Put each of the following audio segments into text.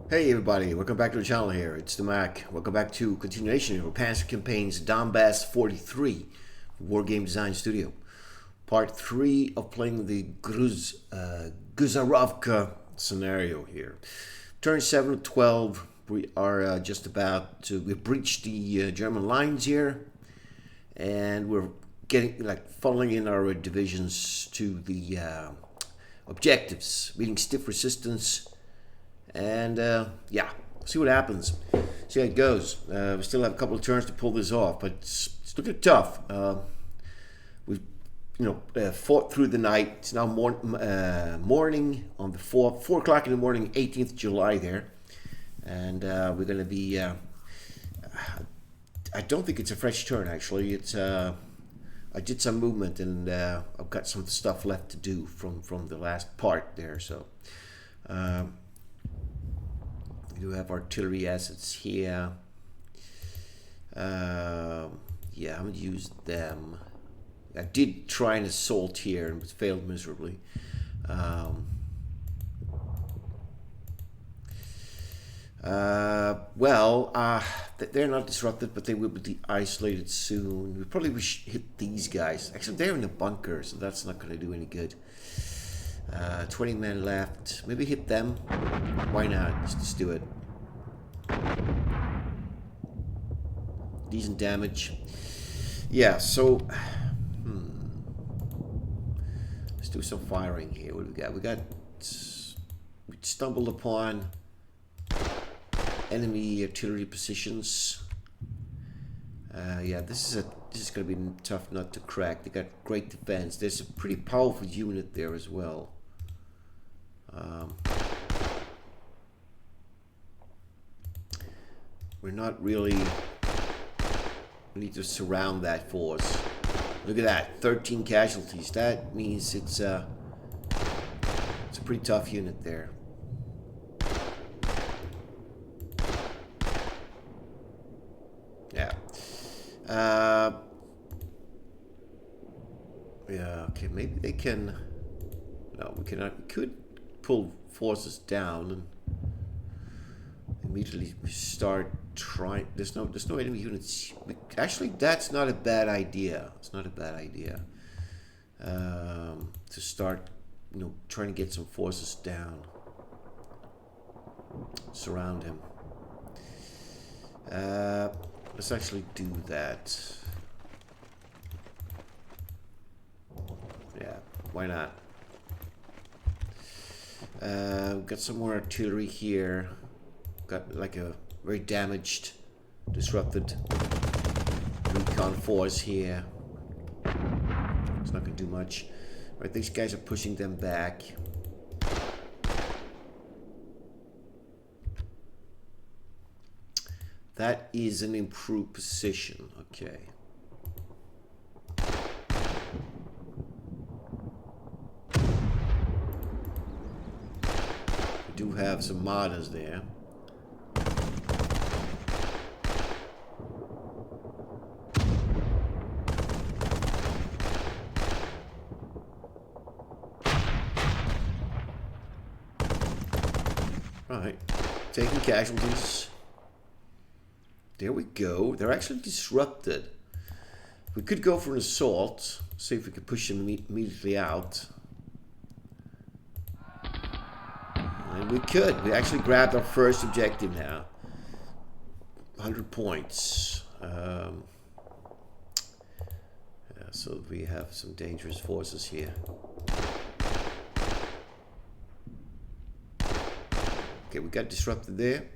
Hey everybody, welcome back to the channel here. It's the Mac. Welcome back to continuation of Panzer campaigns Donbas 43 Wargame Design Studio. Part 3 of playing the Gusarovka scenario here. Turn 7 to 12. We are just about to we breached the German lines here, and we're getting funneling in our divisions to the objectives, meeting stiff resistance. And yeah, see what happens. See how it goes. We still have a couple of turns to pull this off, but it's looking tough. We've fought through the night. It's now morning on the 4 o'clock in the morning, 18th July there, and we're going to be. I don't think it's a fresh turn actually. It's I did some movement and I've got some stuff left to do from the last part there. So. We do have artillery assets here. Yeah, I'm gonna use them. I did try an assault here and failed miserably. They're not disrupted, but they will be isolated soon. We probably should hit these guys. Actually, they're in a bunker, so that's not going to do any good. 20 men left. Maybe hit them. Why not? Just do it. Decent damage. Yeah, so let's do some firing here. What do we got? We stumbled upon enemy artillery positions. Yeah, this is going to be a tough nut to crack. They got great defense. There's a pretty powerful unit there as well. We're not really. We need to surround that force. Look at that, 13 casualties. That means it's a pretty tough unit there. Yeah. Yeah. Okay. Maybe they can. No, we cannot. We could pull forces down and immediately start trying. There's no enemy units. Actually, that's not a bad idea. It's not a bad idea to start, trying to get some forces down. Surround him. Let's actually do that. Yeah, why not? We've got some more artillery here. Got like a very damaged, disrupted recon force here. It's not going to do much. Right, these guys are pushing them back. That is an improved position. Okay. We do have some modders there. Right, taking casualties. There we go. They're actually disrupted. We could go for an assault. See if we could push them immediately out. And we could. We actually grabbed our first objective now. 100 points. Yeah, so we have some dangerous forces here. Okay, we got disrupted there.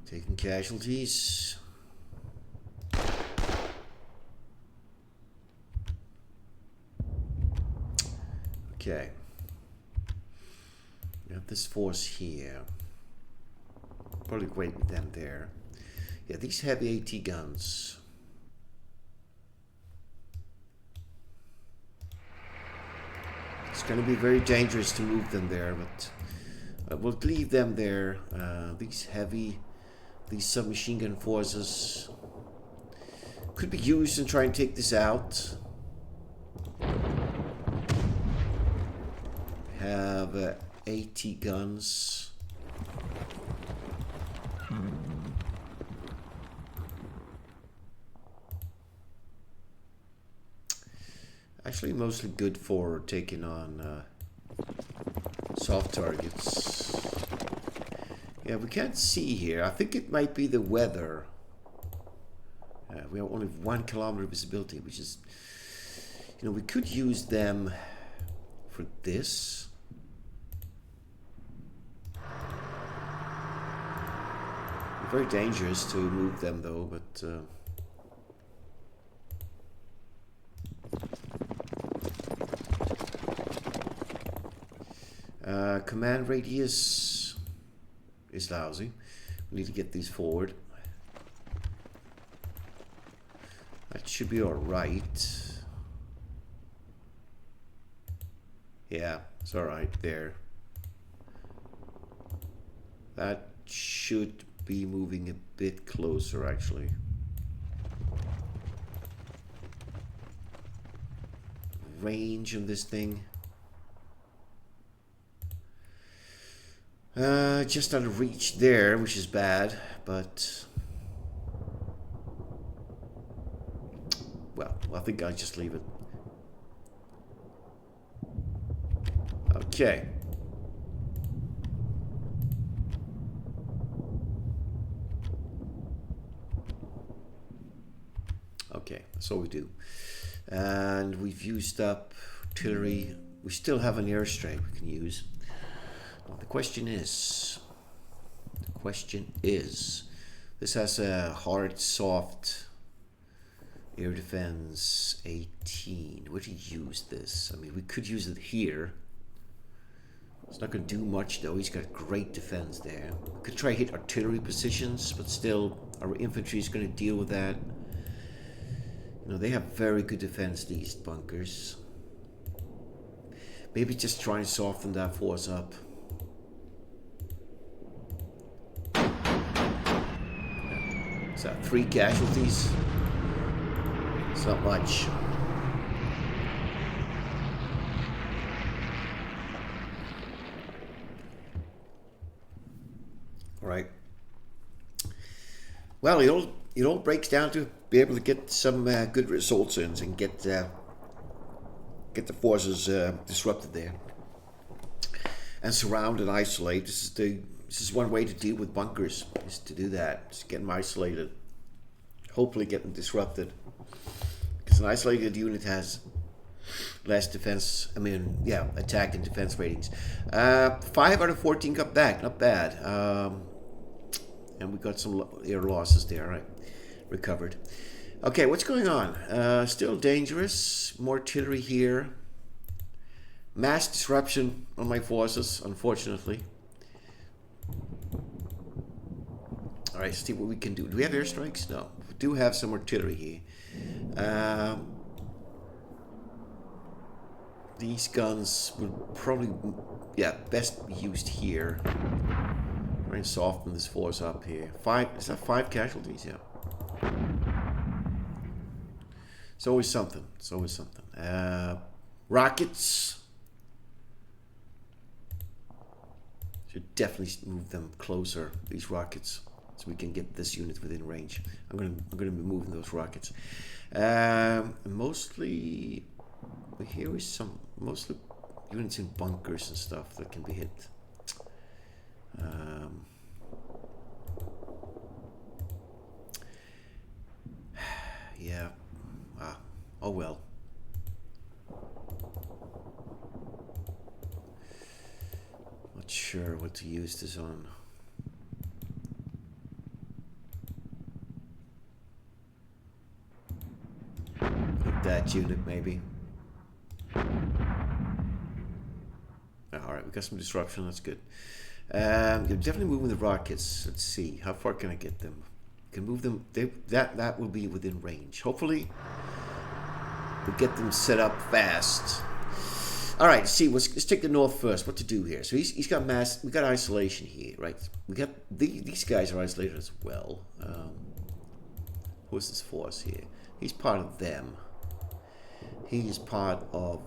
Taking casualties. Okay. We have this force here. Probably wait with them there. Yeah, these heavy AT guns. It's going to be very dangerous to move them there, but we'll leave them there. These heavy these submachine gun forces could be used and try and take this out. Have 80 guns. Actually, mostly good for taking on soft targets. Yeah, we can't see here. I think it might be the weather. We have only 1 kilometer visibility, which is, you know, we could use them for this. Very dangerous to move them though, but command radius is lousy. We need to get these forward. That should be alright. Yeah, it's alright there. That should be moving a bit closer actually. Range on this thing. Just out of reach there, which is bad, but well, I think I'll just leave it. Okay. Okay, that's all we do. And we've used up artillery. We still have an airstrike we can use. Well, the question is, this has a hard, soft air defense 18. Where do you use this? I mean, we could use it here. It's not going to do much though. He's got great defense there. We could try hit artillery positions, but still our infantry is going to deal with that. You know, they have very good defense, these bunkers. Maybe just try and soften that force up. So 3 casualties. It's not much. All right. Well, it all breaks down to be able to get some good results in and get the forces disrupted there and surround and isolate. This is one way to deal with bunkers, is to do that. Just get them isolated, hopefully get them disrupted, because an isolated unit has less defense. I mean, yeah, attack and defense ratings. 5 out of 14 got back, not bad. And we got some air losses there, right? Recovered. Okay, what's going on? Still dangerous. More artillery here. Mass disruption on my forces, unfortunately. All right, see what we can do. Do we have airstrikes? No. We do have some artillery here. These guns would probably, yeah, best be used here. Try and soften this force up here. 5, is that 5 casualties? Yeah. It's always something. It's always something. Rockets. Should definitely move them closer, these rockets, so we can get this unit within range. I'm gonna be moving those rockets. Mostly here is some mostly units in bunkers and stuff that can be hit. Yeah. Oh well. Not sure what to use this on. Hit that unit maybe. Alright, we got some disruption, that's good. You're definitely moving the rockets. Let's see, how far can I get them? Can move them. That will be within range. Hopefully, we'll get them set up fast. All right, see, let's take the north first. What to do here? So he's got mass. We got isolation here, right? We got these guys are isolated as well. Who's this force here? He's part of them. He is part of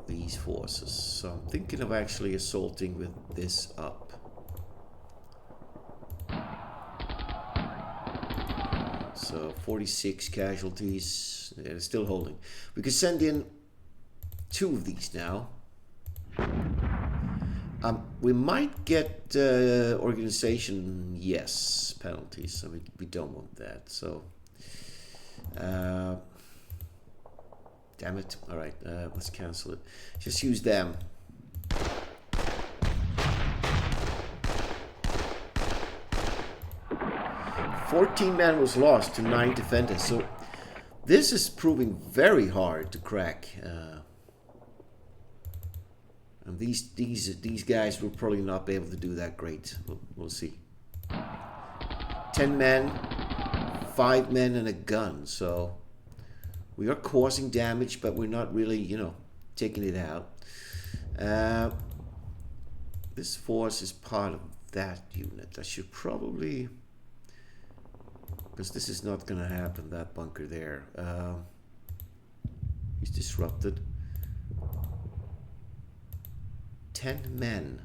these forces. So I'm thinking of actually assaulting with this up. So 46 casualties. Yeah, they're still holding. We could send in 2 of these now. We might get organization yes penalties, so we don't want that. So damn it. All right, let's cancel it. Just use them. "14 men was lost to 9 defenders." So this is proving very hard to crack. And these guys will probably not be able to do that great. We'll see. 10 men, 5 men, and a gun. So we are causing damage, but we're not really, you know, taking it out. This force is part of that unit. I should probably, because this is not going to happen. That bunker there. He's disrupted. 10 men.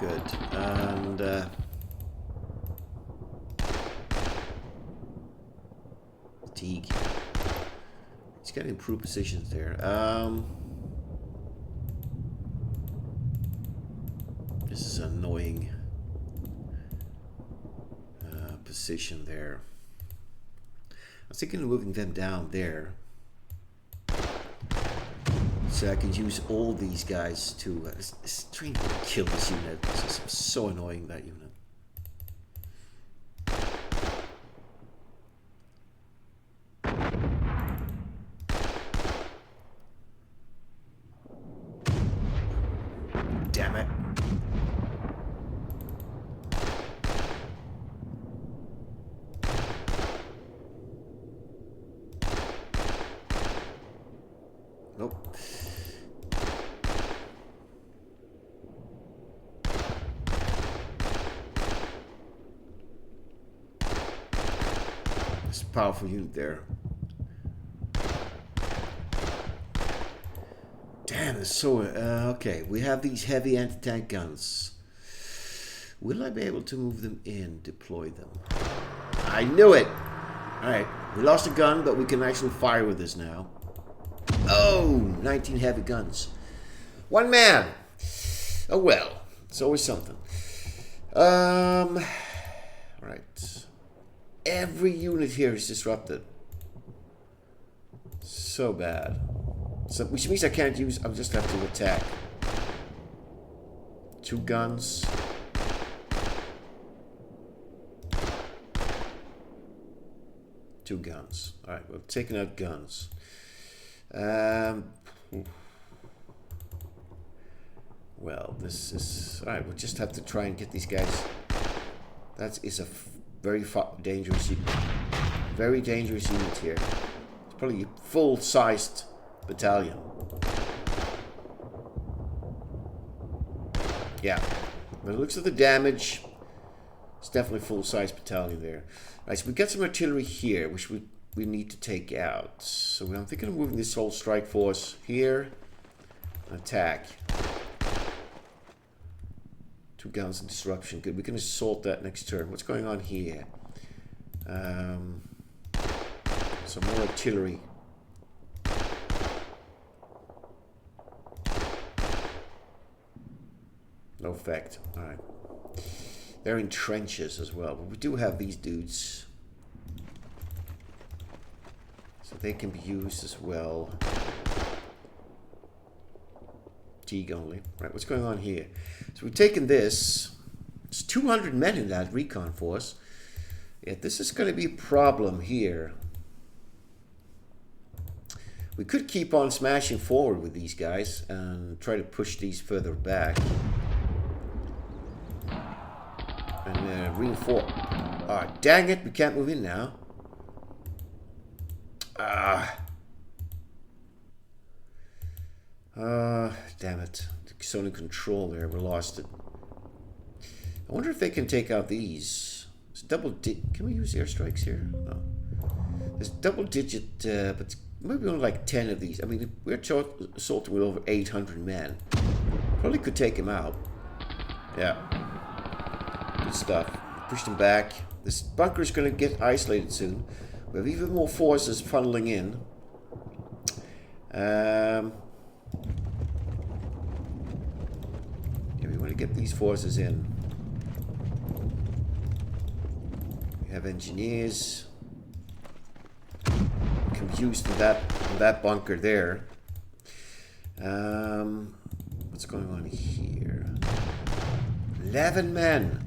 Good. And fatigue. He's got improved positions there. This is an annoying position there. I was thinking of moving them down there, so I can use all these guys to trying to kill this unit. It's just so annoying, that unit. Damn it. Nope. It's a powerful unit there. Damn, it's so... okay, we have these heavy anti-tank guns. Will I be able to move them in, deploy them? I knew it! Alright, we lost a gun, but we can actually fire with this now. Oh, 19 heavy guns. 1 man. Oh well, it's always something. Right. Every unit here is disrupted. So bad. So, which means I can't use. I'll just have to attack. 2 guns. Two guns. All right, we're taking out guns. Well, this is... Alright, we'll just have to try and get these guys. That is a very dangerous unit. Very dangerous unit here. It's probably a full-sized battalion. Yeah. But it looks at the damage. It's definitely a full-sized battalion there. Alright, so we've got some artillery here, which we need to take out. So I'm thinking of moving this whole strike force here. Attack. 2 guns and disruption. Good. We can assault that next turn. What's going on here? Some more artillery. No effect. Alright. They're in trenches as well. But we do have these dudes. So they can be used as well. Fatigue only. Right, what's going on here? So we've taken this. There's 200 men in that recon force. Yeah, this is going to be a problem here. We could keep on smashing forward with these guys and try to push these further back. And reinforce. Ah, dang it, we can't move in now. Damn it. It's only control there, we lost it. I wonder if they can take out these. It's can we use airstrikes here? No. There's double digit, but maybe only like 10 of these. I mean, we're assaulting with over 800 men. Probably could take him out. Yeah. Good stuff. Push them back. This bunker is going to get isolated soon. We have even more forces funneling in. Yeah, we want to get these forces in. We have engineers. Confused in that bunker there. What's going on here? 11 men.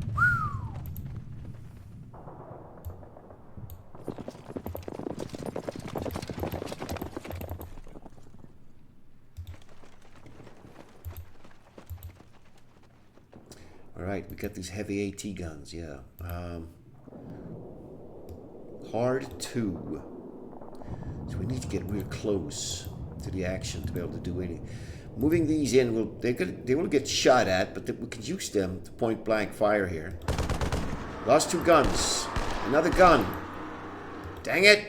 All right, we got these heavy AT guns. Yeah. Hard 2. So we need to get real close to the action to be able to do anything. Moving these in, they will get shot at, but we can use them to point blank fire here. Lost 2 guns. Another gun. Dang it!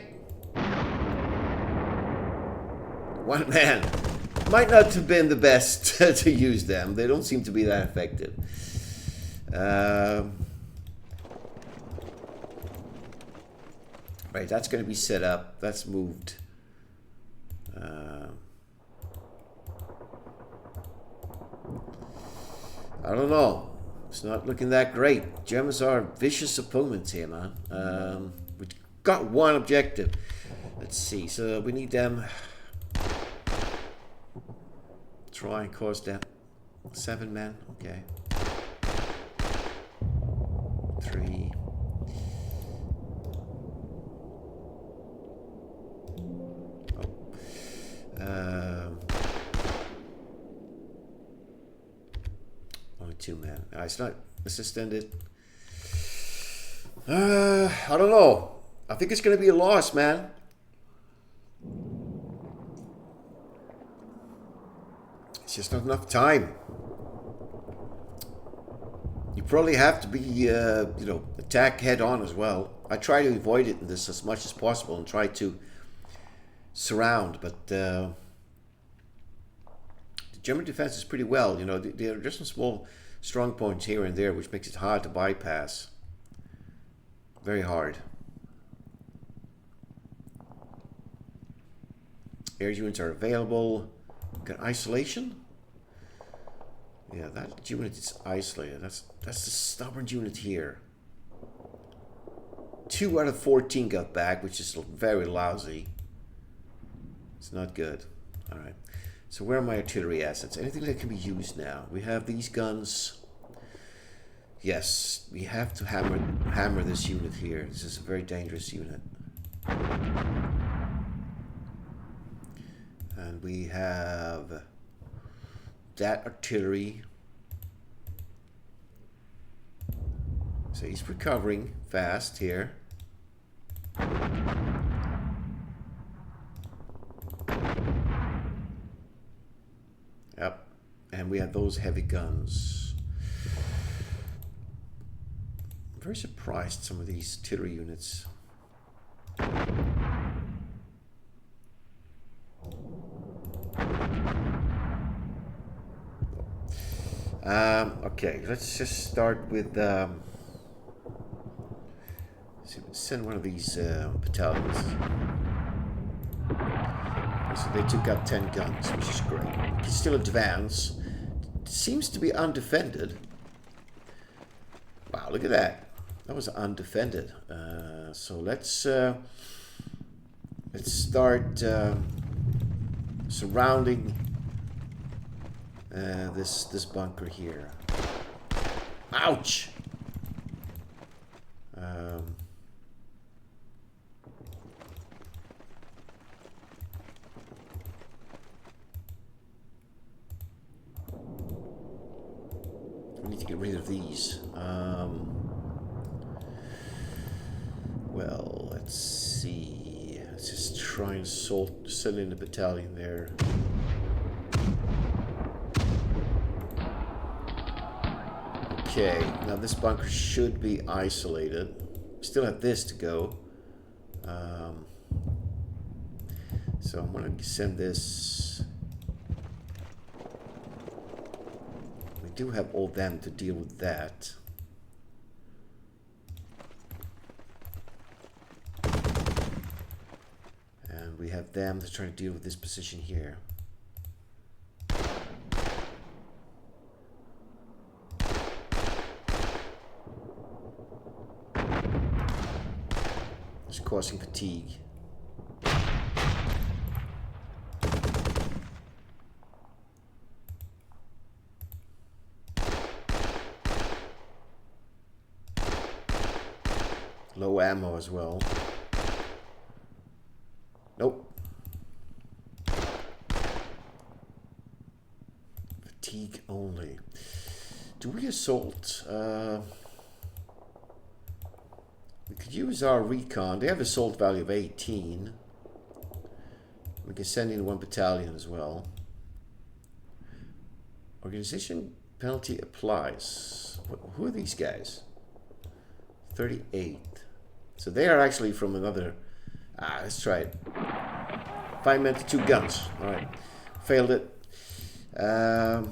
1 man. Might not have been the best to use them. They don't seem to be that effective. Right, that's going to be set up. That's moved. I don't know. It's not looking that great. Germans are vicious opponents here, man. We've got one objective. Let's see. So we need them. Try and cause that. 7 men. Okay. 3. Only 2 men. It's not. Let's extend it. I don't know. I think it's going to be a loss, man. It's just not enough time. You probably have to be, attack head on as well. I try to avoid it in this as much as possible and try to surround, but the German defense is pretty well. You know, there are just some small strong points here and there, which makes it hard to bypass. Very hard. Air units are available. Got isolation. Yeah, that unit is isolated. That's the stubborn unit here. 2 out of 14 got back, which is very lousy. It's not good. All right. So where are my artillery assets? Anything that can be used now? We have these guns. Yes, we have to hammer this unit here. This is a very dangerous unit. And we have that artillery. So he's recovering fast here. Yep. And we have those heavy guns. I'm very surprised some of these artillery units. Okay, let's just start with send one of these battalions. So they took out 10 guns, which is great. We can still advance. It seems to be undefended. Wow, look at that. That was undefended. So let's start surrounding this bunker here. Ouch! We need to get rid of these. Let's just try and send in the battalion there. Okay, now this bunker should be isolated. Still have this to go. So I'm going to send this. We do have all them to deal with that. And we have them to try to deal with this position here. It's causing fatigue. Low ammo as well. Nope. Fatigue only. Do we assault? We could use our recon. They have assault value of 18. We can send in one battalion as well. Organization penalty applies. Who are these guys? 38. So they are actually from another... let's try it. 5 men to 2 guns. Alright. Failed it. Let's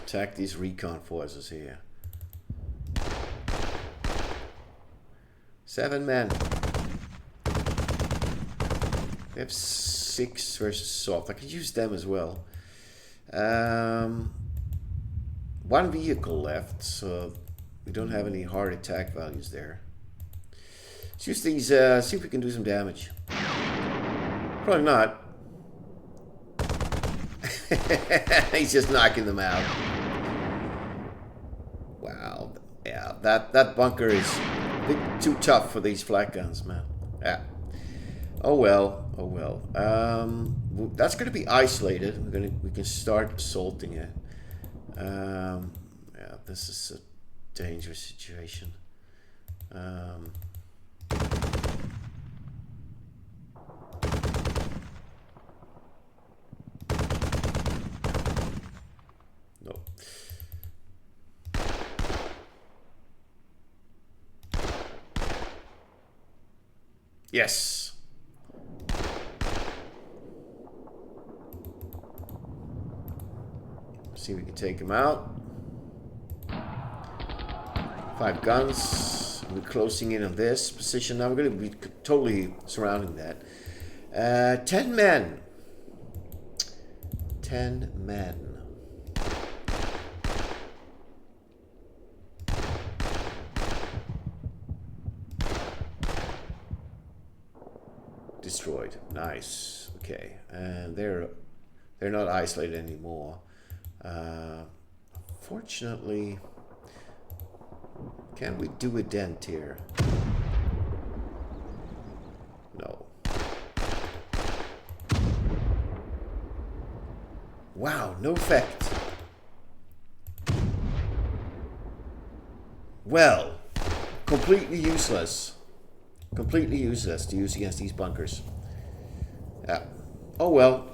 attack these recon forces here. 7 men. They have 6 versus soft. I could use them as well. 1 vehicle left, so we don't have any hard attack values there. Let's use these, see if we can do some damage. Probably not. He's just knocking them out. Wow. Yeah, that bunker is a bit too tough for these flak guns, man. Yeah. Oh well. Oh well. That's going to be isolated. We can start assaulting it. Yeah, this is a dangerous situation. No. Yes. See if we can take him out. 5 guns. We're closing in on this position. Now we're going to be totally surrounding that. 10 men. 10 men. Destroyed. Nice. Okay. And they're not isolated anymore. Fortunately, can we do a dent here? No. Wow, no effect. Well, completely useless. Completely useless to use against these bunkers. Yeah. Oh well.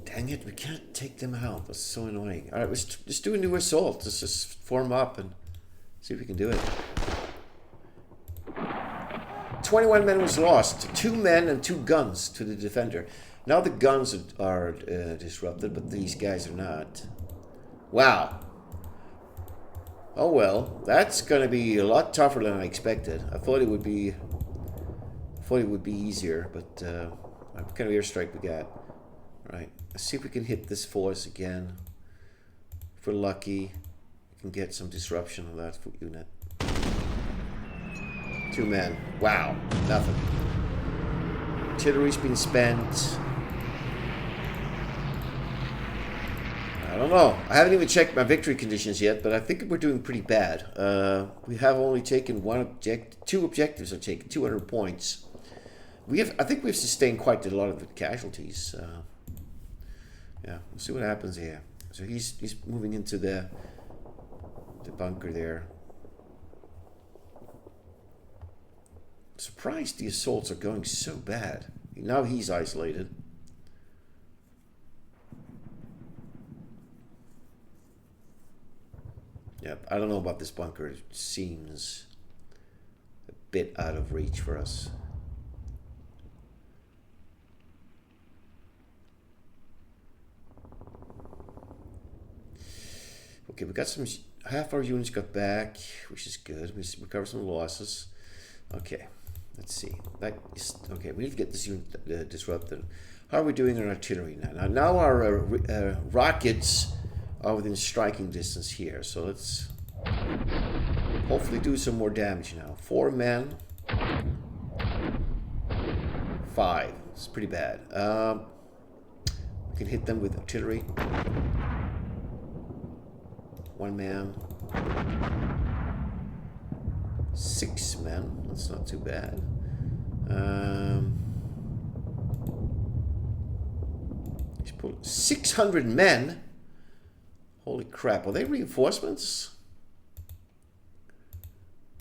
Dang it, we can't take them out. That's so annoying. Alright, let's do a new assault. Let's just form up and see if we can do it. 21 men was lost. 2 men and 2 guns to the defender. Now the guns are disrupted, but these guys are not. Wow. Oh well, that's gonna be a lot tougher than I expected. I thought it would be easier, but what kind of airstrike we got? Right, let's see if we can hit this force again. If we're lucky, we can get some disruption on that foot unit. 2 men. Wow, nothing. Artillery's been spent. I don't know. I haven't even checked my victory conditions yet, but I think we're doing pretty bad. We have only taken 2 objectives are taken, 200 points. I think we've sustained quite a lot of the casualties. Yeah, we'll see what happens here. So he's moving into the bunker there. Surprised the assaults are going so bad. Now he's isolated. Yep, I don't know about this bunker. It seems a bit out of reach for us. Okay, we got some, half our units got back, which is good. We recovered some losses. Okay, let's see. That is, okay, we need to get this unit disrupted. How are we doing on artillery now? Now our rockets are within striking distance here, so let's hopefully do some more damage now. 4 men. 5. It's pretty bad. We can hit them with artillery. 1 man. 6 men. That's not too bad. 600 men. Holy crap! Are they reinforcements?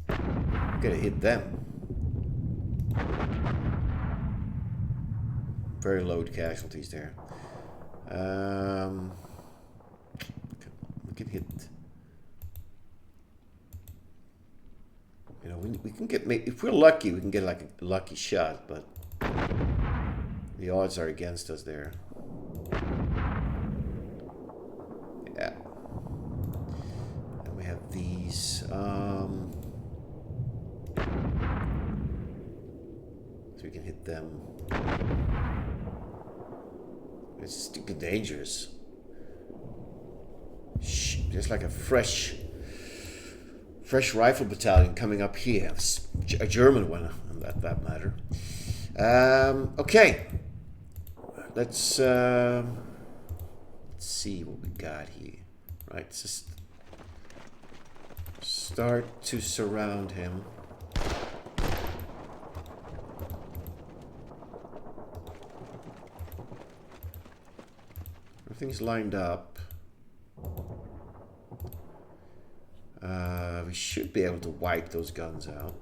Gotta hit them. Very low casualties there. We can hit. You know, we can get. If we're lucky, we can get like a lucky shot, but the odds are against us there. Yeah. And we have these. So we can hit them. It's still dangerous. There's like a fresh rifle battalion coming up here. A German one, on that matter. Okay. Let's see what we got here. Right, just start to surround him. Everything's lined up. We should be able to wipe those guns out.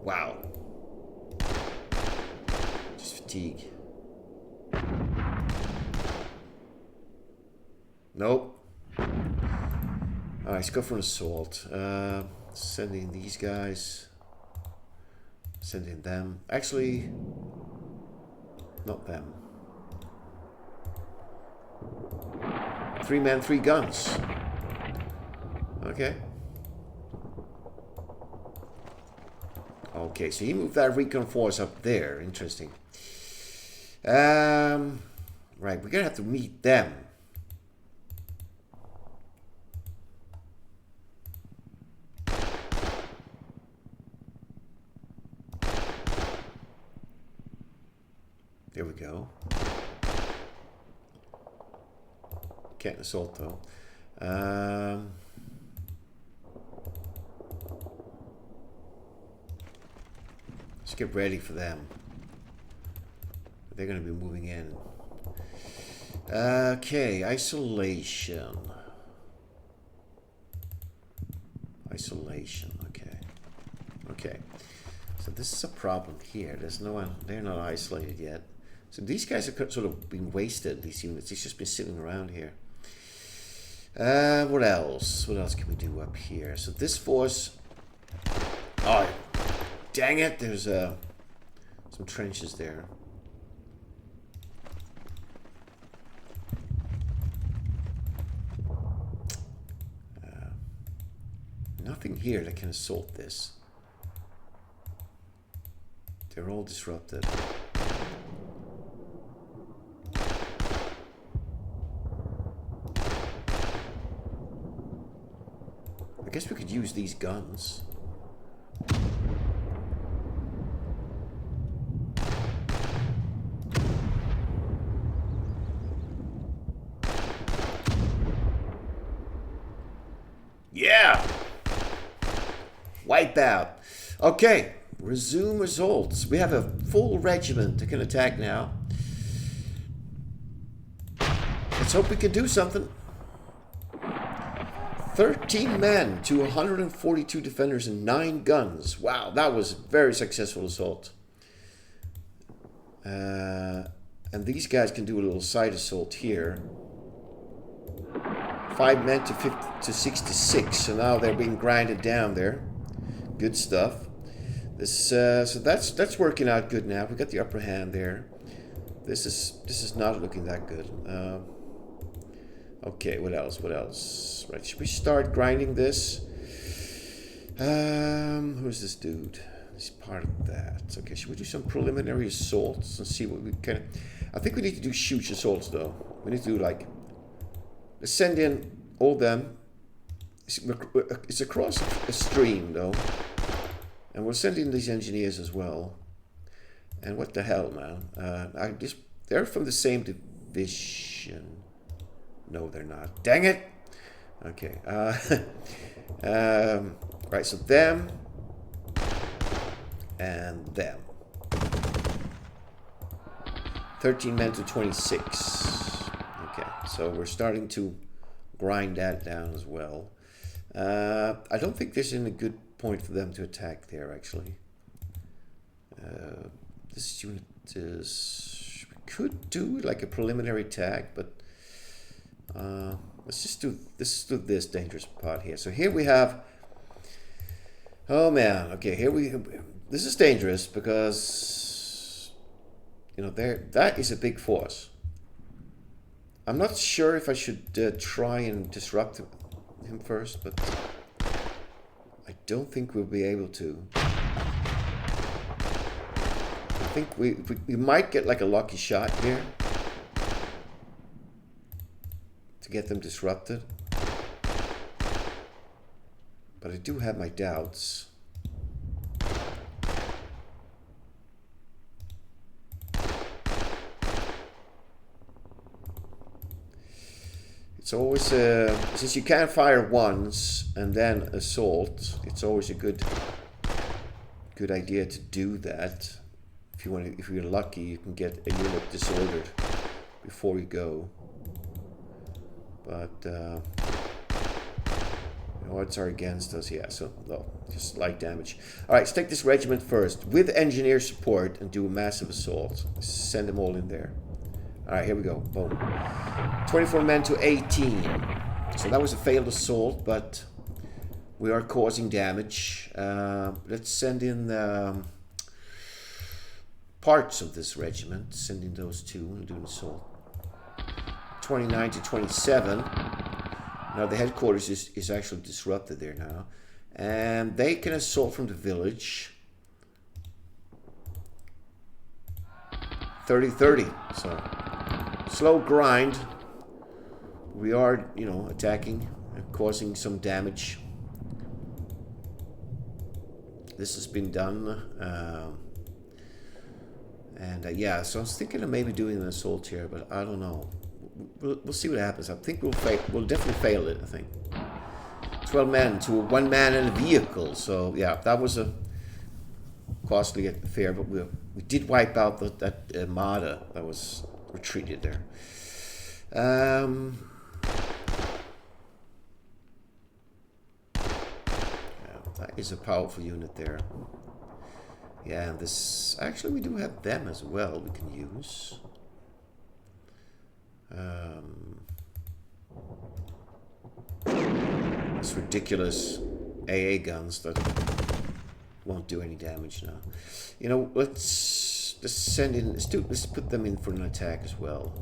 Wow. Just fatigue. Nope. Alright, let's go for an assault. Sending these guys. Sending them. Actually, not them. 3 men, 3 guns. Okay. Okay, so he moved that recon force up there. Interesting. Right, we're gonna have to meet them. There we go. Can't assault though. Let's get ready for them. They're going to be moving in. Okay, isolation. Isolation, okay. Okay. So this is a problem here. There's no one, they're not isolated yet. So these guys are sort of been wasted, these units. It's just been sitting around here. What else? What else can we do up here? So this force... Oh, dang it! There's some trenches there. Nothing here that can assault this. They're all disrupted. I guess we could use these guns. Yeah! Wipe out. Okay, Resume assaults. We have a full regiment that can attack now. Let's hope we can do something. 13 men to 142 defenders and 9 guns. Wow, that was a very successful assault. And these guys can do a little side assault here. 5 men to 66. So now they're being grinded down there. Good stuff. This so that's working out good now. We got the upper hand there. This is not looking that good. Okay, what else? What else? Right, should we start grinding this? Who's this dude? He's part of that. Okay, should we do some preliminary assaults and see what we can? I think we need to do huge assaults though. We need to do like, let's send in all them. It's across a stream though, and we'll send in these engineers as well. And what the hell, man? They're from the same division. No, they're not. Dang it! Okay. Right, so them and them. 13 men to 26. Okay, so we're starting to grind that down as well. I don't think this is a good point for them to attack there, actually. This unit is... We could do like a preliminary attack, but... let's just do this dangerous part here. So here we have, oh man, okay, this is dangerous because, you know, that is a big force. I'm not sure if I should try and disrupt him first, but I don't think we'll be able to. I think we might get like a lucky shot here to get them disrupted, but I do have my doubts. It's always since you can't fire once and then assault, it's always a good idea to do that. If you're lucky, you can get a unit disordered before you go. But odds are against us, yeah, so no, just light damage. Alright, let's take this regiment first with engineer support and do a massive assault. Send them all in there. Alright, here we go. Boom. 24 men to 18. So that was a failed assault, but we are causing damage. Let's send in parts of this regiment. Send in those two and do an assault. 29 to 27. Now the headquarters is actually disrupted there now. And they can assault from the village. 30-30. So slow grind. We are, you know, attacking and causing some damage. This has been done. Yeah, so I was thinking of maybe doing an assault here, but I don't know. We'll see what happens. I think we'll definitely fail it, I think. 12 men to 1 man and a vehicle. So yeah, that was a costly affair, but we did wipe out that Armada that was retreated there. Yeah, that is a powerful unit there. Yeah, and this actually we do have them as well we can use. It's ridiculous AA guns that won't do any damage now. You know, let's send in. Let's put them in for an attack as well.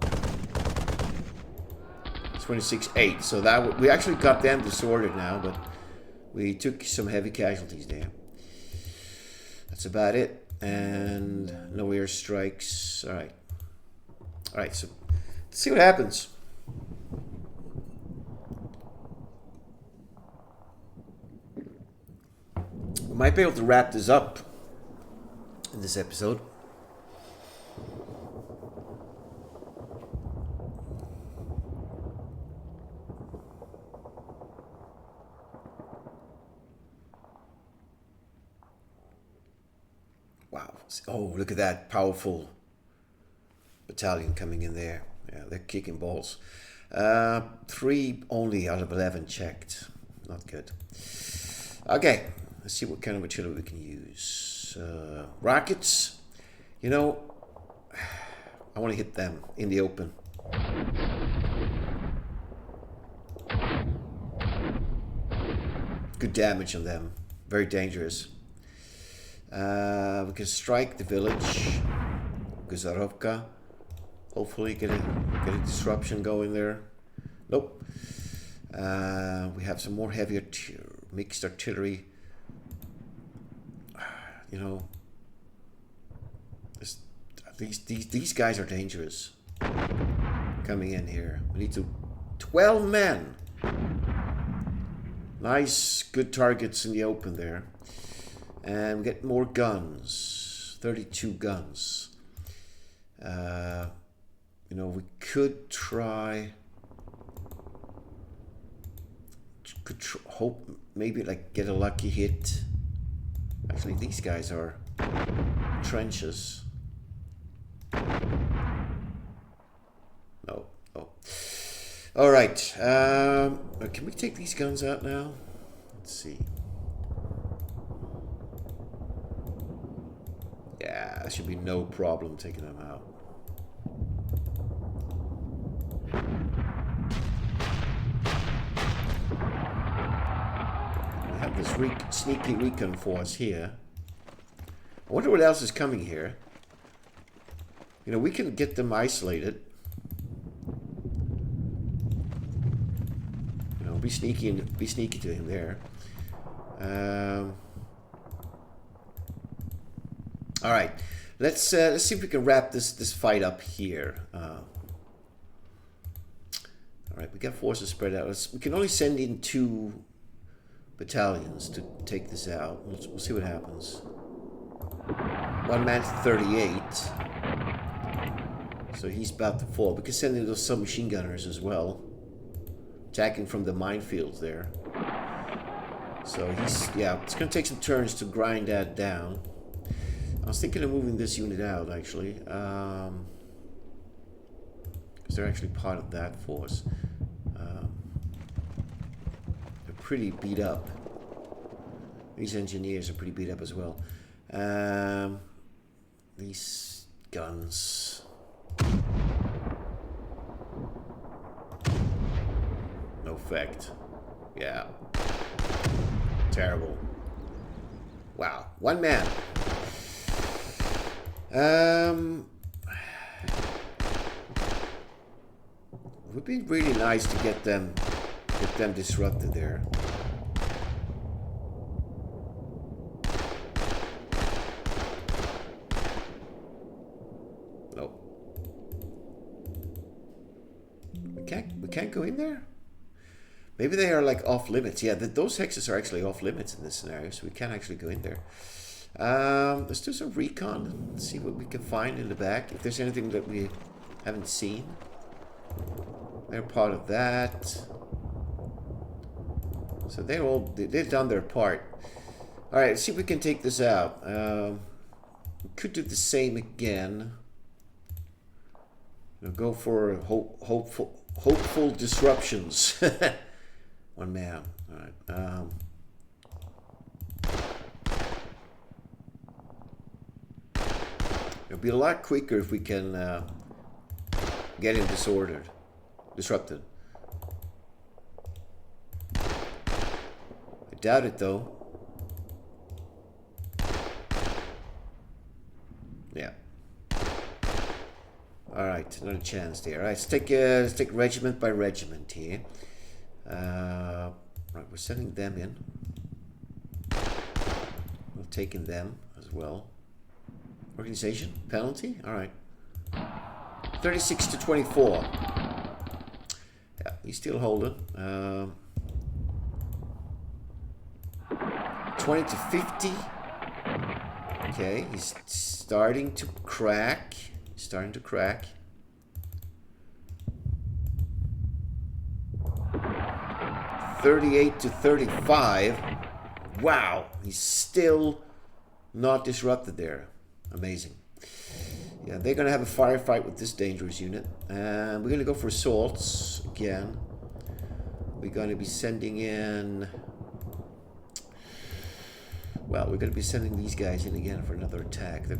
26-8. So that we actually got them disordered now, but we took some heavy casualties there. That's about it. And no airstrikes. All right. All right. So let's see what happens. We might be able to wrap this up in this episode. Oh, look at that powerful battalion coming in there. Yeah, they're kicking balls. 3 only out of 11 checked. Not good. Okay, let's see what kind of artillery we can use. Rockets. You know, I want to hit them in the open. Good damage on them. Very dangerous. We can strike the village. Gusarovka. Hopefully get a disruption going there. Nope. We have some more heavy mixed artillery. You know, these guys are dangerous. Coming in here. We need 12 men. Nice, good targets in the open there. And we get more guns. 32 guns. You know, we could try... hope maybe like get a lucky hit. Actually, these guys are trenches. No. Oh. All right. Can we take these guns out now? Let's see. Yeah, there should be no problem taking them out. We have this sneaky recon force here. I wonder what else is coming here. You know, we can get them isolated. You know, be sneaky to him there. All right, let's see if we can wrap this fight up here. All right, we got forces spread out. We can only send in 2 battalions to take this out. We'll see what happens. 1 man to 38. So he's about to fall. We can send in those submachine gunners as well. Attacking from the minefields there. So it's going to take some turns to grind that down. I was thinking of moving this unit out, actually. Because they're actually part of that force. They're pretty beat up. These engineers are pretty beat up as well. These guns. No effect. Yeah. Terrible. Wow. 1 man. It would be really nice to get them disrupted there. Nope. We can't go in there? Maybe they are like off limits. Yeah, those hexes are actually off limits in this scenario, so we can't actually go in there. Let's do some recon. Let's see what we can find in the back. If there's anything that we haven't seen. They're part of that. So they've done their part. All right, let's see if we can take this out. We could do the same again. We'll go for hopeful disruptions. 1 man. All right. It'll be a lot quicker if we can get him disrupted. I doubt it though. Yeah. All right, not a chance there. All right, let's take regiment by regiment here. Right, we're sending them in. We're taking them as well. Organization penalty. All right. 36 to 24. Yeah, he's still holding. 20 to 50. Okay, he's starting to crack. 38 to 35. Wow, he's still not disrupted there. Amazing. Yeah, they're gonna have a firefight with this dangerous unit. And we're gonna go for assaults again. We're gonna be sending in... Well, we're gonna be sending these guys in again for another attack. They're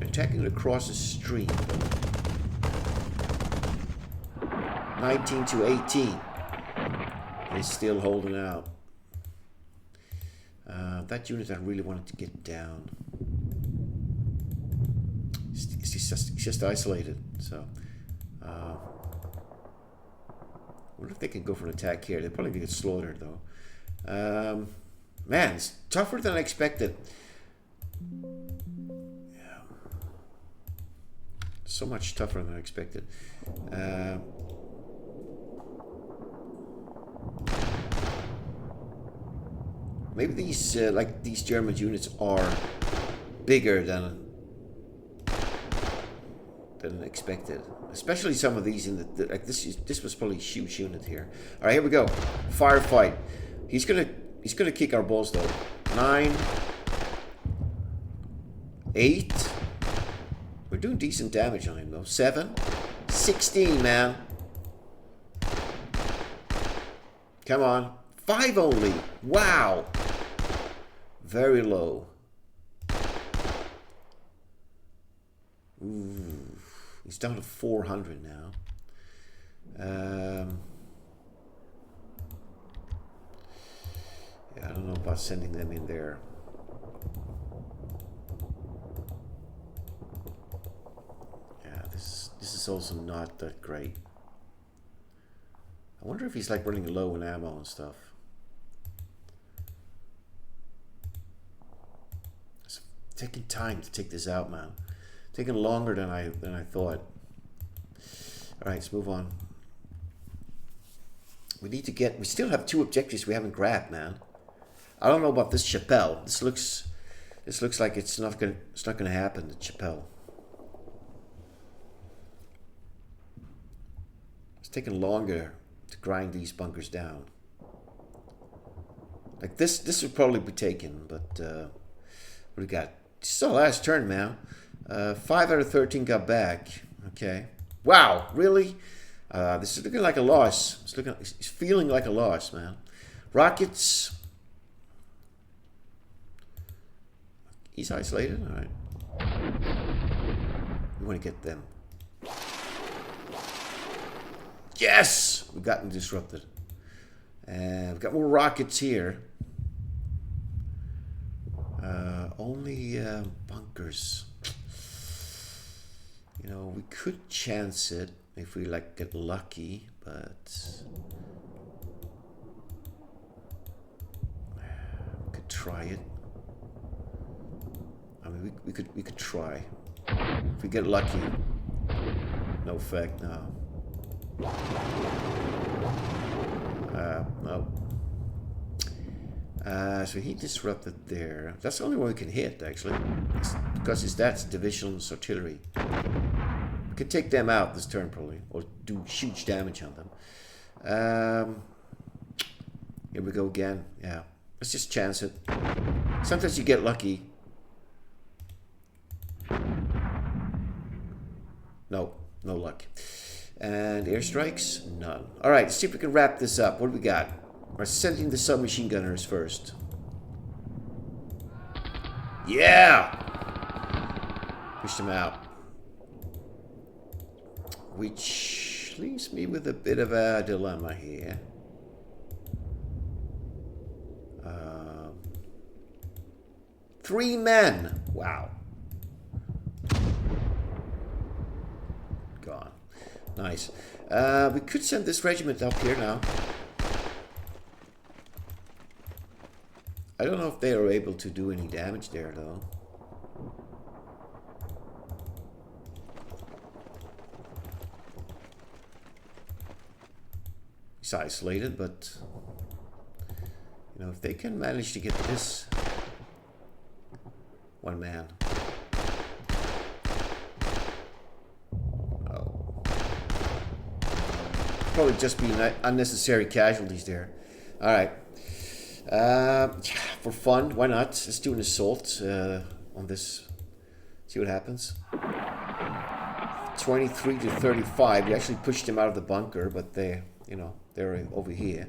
attacking across the stream. 19 to 18. They're still holding out. That unit I really wanted to get down. It's just isolated, so... I wonder if they can go for an attack here. They're probably gonna get slaughtered, though. Man, it's tougher than I expected. Yeah. So much tougher than I expected. Maybe these, like these German units are bigger than expected. Especially some of these in the like this was probably a huge unit here. All right, here we go. Firefight. He's gonna kick our balls though. 9, 8. We're doing decent damage on him though. 7, 16, man. Come on. 5 only. Wow. Very low. Ooh. He's down to 400 now. Yeah, I don't know about sending them in there. Yeah, this is also not that great. I wonder if he's like running low on ammo and stuff. It's taking time to take this out, man. Taking longer than I thought. All right, let's move on. We need to get. We still have 2 objectives we haven't grabbed, man. I don't know about this Chapelle. This looks like it's not gonna happen. The Chapelle. It's taking longer to grind these bunkers down. Like this would probably be taken, but what do we got? This is our last turn, man. 5 out of 13 got back. Okay. Wow, really? This is looking like a loss. It's feeling like a loss, man. Rockets. He's isolated. All right. We want to get them. Yes, we've gotten disrupted. And we've got more rockets here. Only bunkers. You know, we could chance it if we like get lucky, but we could try it. I mean, we could try. If we get lucky, no effect. No. No. So he disrupted there. That's the only one we can hit, actually. Because that's division's artillery. We could take them out this turn, probably. Or do huge damage on them. Here we go again. Yeah. Let's just chance it. Sometimes you get lucky. No. No luck. And airstrikes? None. Alright, let's see if we can wrap this up. What do we got? We're sending the submachine gunners first. Yeah! Push them out. Which leaves me with a bit of a dilemma here. 3 men! Wow. Gone. Nice. We could send this regiment up here now. I don't know if they are able to do any damage there, though. He's isolated, but... You know, if they can manage to get this... One man. Oh. Probably just be unnecessary casualties there. Alright. For fun, why not? Let's do an assault on this See what happens. 23 to 35. We actually pushed them out of the bunker, but they, you know, they're over here.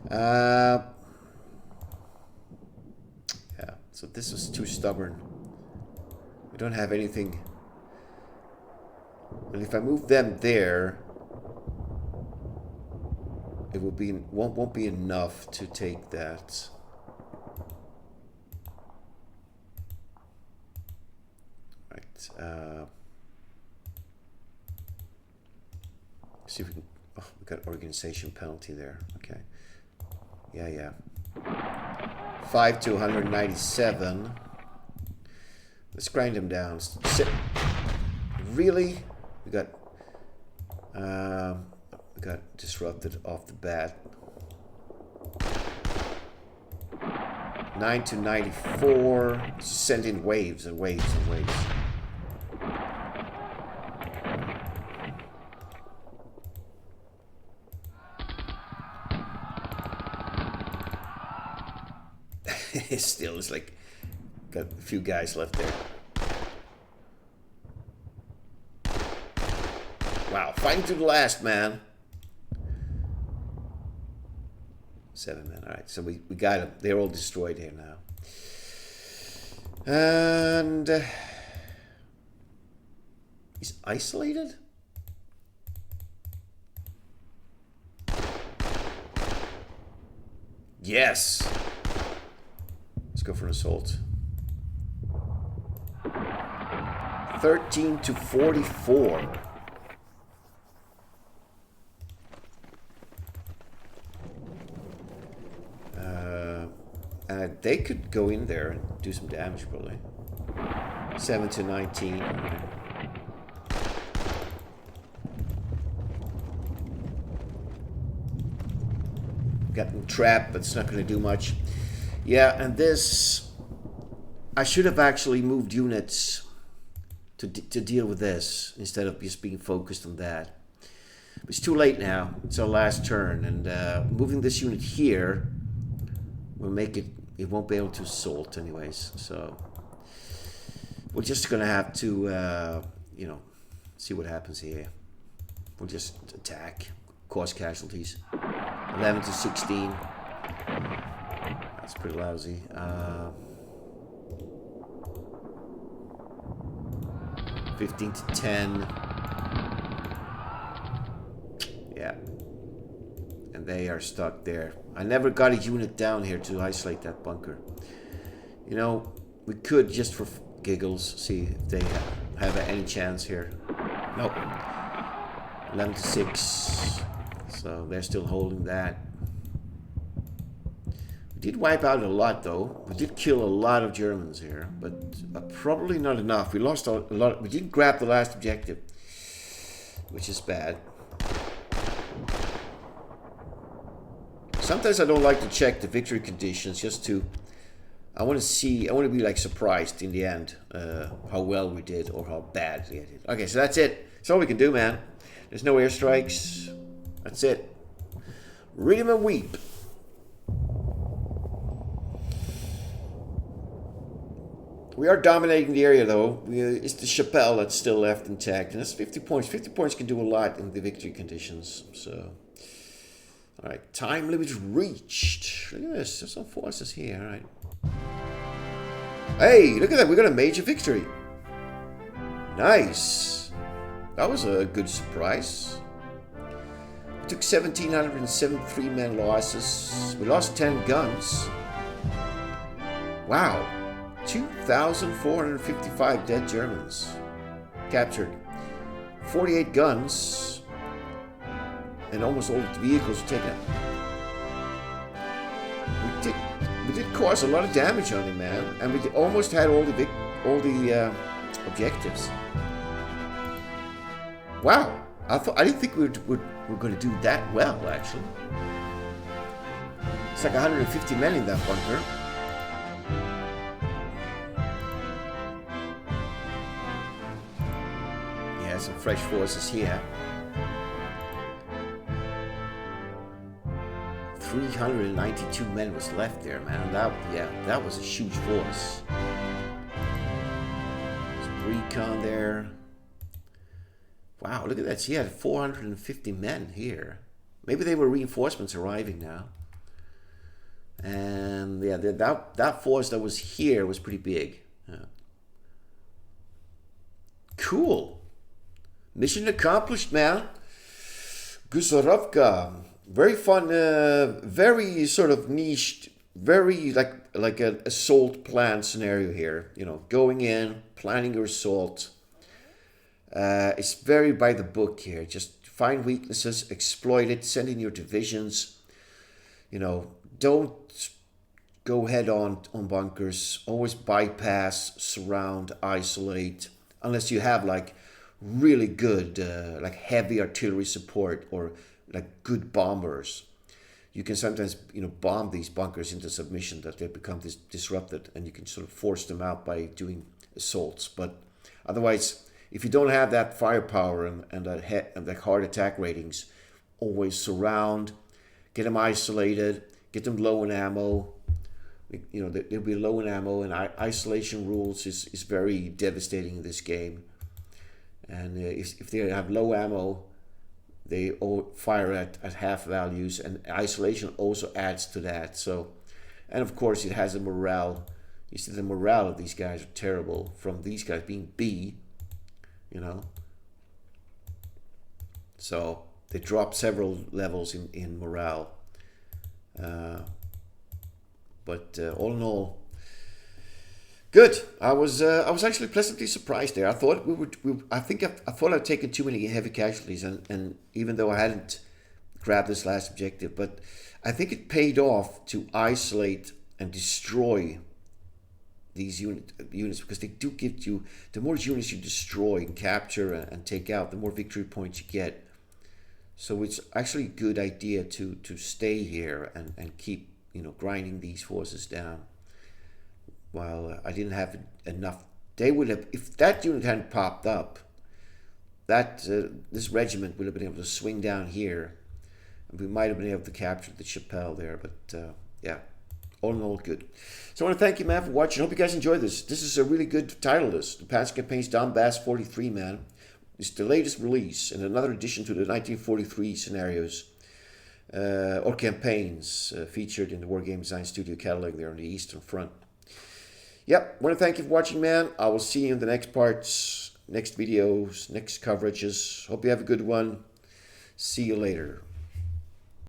Yeah. So this was too stubborn. We don't have anything. And if I move them there, it will be won't be enough to take that. Right. See if we can. Oh, we got organization penalty there. Okay. Yeah. 5 to 197. Let's grind them down. Really? We got disrupted off the bat. 9 to 94. Send in waves and waves and waves. Still, it's like got a few guys left there. Wow, fighting to the last, man. 7 men. All right, so we got them. They're all destroyed here now. And he's isolated? Yes. Let's go for an assault. 13 to 44. They could go in there and do some damage, probably. 7 to 19. Got them trapped, but it's not going to do much. Yeah, and this... I should have actually moved units to deal with this, instead of just being focused on that. But it's too late now. It's our last turn, and moving this unit here will make it... It won't be able to assault anyways, so... We're just going to have to, you know, see what happens here. We'll just attack, cause casualties. 11 to 16. That's pretty lousy. 15 to 10. Yeah. And they are stuck there. I never got a unit down here to isolate that bunker. You know, we could, just for giggles, see if they have any chance here. Nope. 11 to 6. So they're still holding that. We did wipe out a lot, though. We did kill a lot of Germans here, but probably not enough. We lost a lot. We did grab the last objective, which is bad. Sometimes I don't like to check the victory conditions, just to... I want to see, I want to be like surprised in the end how well we did or how bad we did. Okay, so that's it. That's all we can do, man. There's no airstrikes. That's it. Read 'em and weep. We are dominating the area, though. It's the Chapelle that's still left intact, and that's 50 points. 50 points can do a lot in the victory conditions. So, all right, time limit reached. Look at this. There's some forces here. All right. Hey, look at that. We got a major victory. Nice. That was a good surprise. We took 1,773 men losses. We lost 10 guns. Wow. 2,455 dead Germans. Captured. 48 guns. And almost all the vehicles taken. We did cause a lot of damage on him, man. And we almost had all the objectives. Wow. I didn't think we were going to do that well, actually. It's like 150 men in that bunker. Yeah, some fresh forces here. 392 men was left there, man. That was a huge force. recon there. Wow, look at that. He had 450 men here. Maybe they were reinforcements arriving now. And yeah, that force that was here was pretty big. Yeah. Cool. Mission accomplished, man. Gusarovka. Very fun, very sort of niched, very like an assault plan scenario here. You know, going in, planning your assault. It's very by the book here. Just find weaknesses, exploit it, send in your divisions. You know, don't go head on bunkers. Always bypass, surround, isolate, unless you have like really good like heavy artillery support or like good bombers. You can sometimes, you know, bomb these bunkers into submission that they become disrupted, and you can sort of force them out by doing assaults. But otherwise, if you don't have that firepower and that hard attack ratings, always surround, get them isolated, get them low in ammo. You know, they'll be low in ammo, and isolation rules is very devastating in this game. And if they have low ammo, they all fire at half values, and isolation also adds to that. So, and of course it has a morale. You see, the morale of these guys are terrible, from these guys being B, you know. So they drop several levels in morale. But all in all, good. I was actually pleasantly surprised there. I thought I thought I'd taken too many heavy casualties, and even though I hadn't grabbed this last objective, but I think it paid off to isolate and destroy these units, because they do give you, the more units you destroy and capture and take out, the more victory points you get. So it's actually a good idea to stay here and keep, you know, grinding these forces down. While I didn't have enough, they would have, if that unit hadn't popped up, that this regiment would have been able to swing down here, and we might have been able to capture the Chapelle there. But yeah, all in all, good. So I want to thank you, man, for watching. I hope you guys enjoyed this. This is a really good title list. The Panzer Campaign's Donbas 43, man. It's the latest release and another addition to the 1943 scenarios or campaigns featured in the Wargame Design Studio catalog there on the Eastern Front. Yep, I want to thank you for watching, man. I will see you in the next parts, next videos, next coverages. Hope you have a good one. See you later.